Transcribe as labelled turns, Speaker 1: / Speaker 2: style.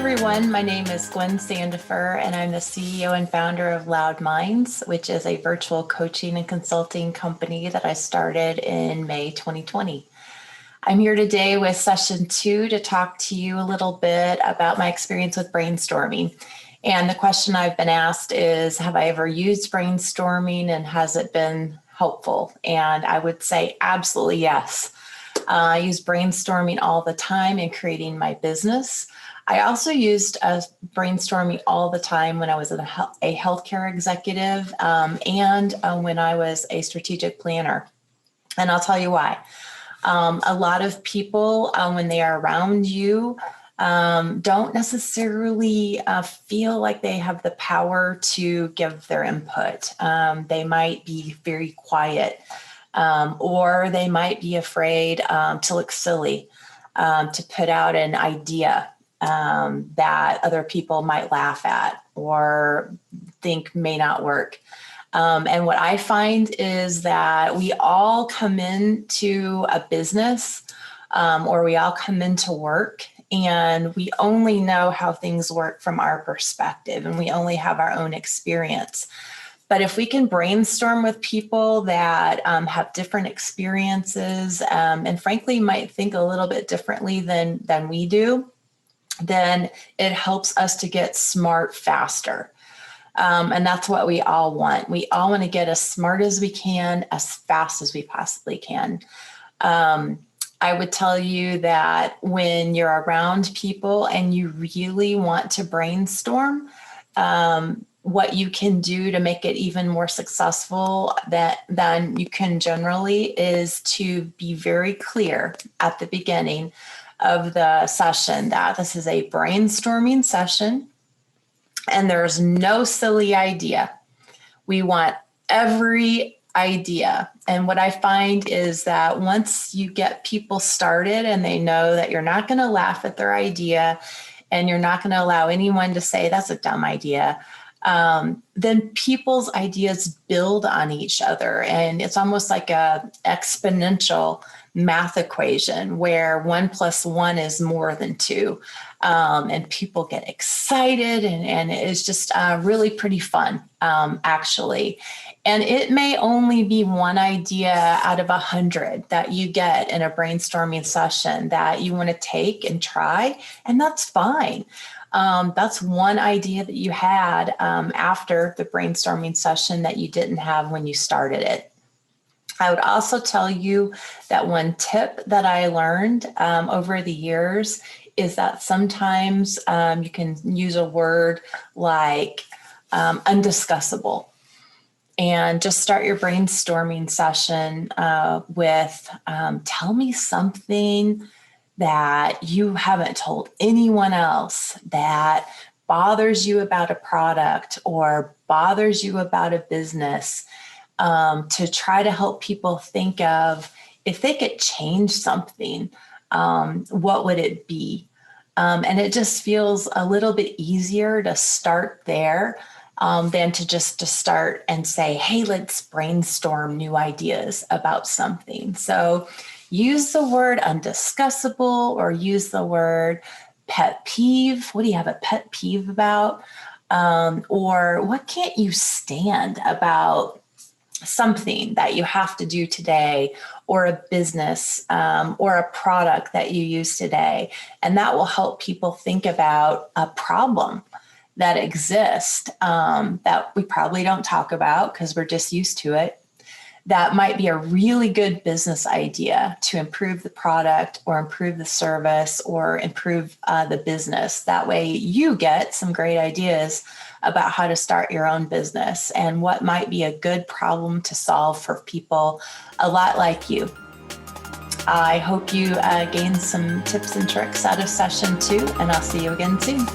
Speaker 1: everyone. My name is Gwen Sandefur, and I'm the CEO and founder of Loud Minds, which is a virtual coaching and consulting company that I started in May 2020. I'm here today with session 2 to talk to you a little bit about my experience with brainstorming. And the question I've been asked is, have I ever used brainstorming and has it been helpful? And I would say absolutely yes. I use brainstorming all the time in creating my business. I also used brainstorming all the time when I was a healthcare executive and when I was a strategic planner. And I'll tell you why. A lot of people, when they are around you, don't necessarily feel like they have the power to give their input. They might be very quiet, or they might be afraid to look silly, to put out an idea that other people might laugh at or think may not work. And what I find is that we all come into a business or we all come into work and we only know how things work from our perspective and we only have our own experience. But if we can brainstorm with people that have different experiences and frankly might think a little bit differently than we do, then it helps us to get smart faster. And that's what we all want. We all want to get as smart as we can, as fast as we possibly can. I would tell you that when you're around people and you really want to brainstorm, what you can do to make it even more successful than you can generally is to be very clear at the beginning of the session that this is a brainstorming session and there's no silly idea. We want every idea. And what I find is that once you get people started and they know that you're not going to laugh at their idea and you're not going to allow anyone to say that's a dumb idea, then people's ideas build on each other. And it's almost like a exponential math equation where 1 + 1 is more than 2. And people get excited and it's just really pretty fun, actually. And it may only be one idea out of 100 that you get in a brainstorming session that you want to take and try, and that's fine. That's one idea that you had after the brainstorming session that you didn't have when you started it. I would also tell you that one tip that I learned over the years is that sometimes you can use a word like undiscussable and just start your brainstorming session with tell me something that you haven't told anyone else that bothers you about a product or bothers you about a business, to try to help people think of if they could change something, what would it be? And it just feels a little bit easier to start there than to start and say, hey, let's brainstorm new ideas about something. So use the word undiscussable or use the word pet peeve. What do you have a pet peeve about? Or what can't you stand about something that you have to do today, or a business or a product that you use today. And that will help people think about a problem that exists that we probably don't talk about because we're just used to it. That might be a really good business idea to improve the product or improve the service or improve the business. That way you get some great ideas about how to start your own business and what might be a good problem to solve for people a lot like you. I hope you gained some tips and tricks out of session 2, and I'll see you again soon.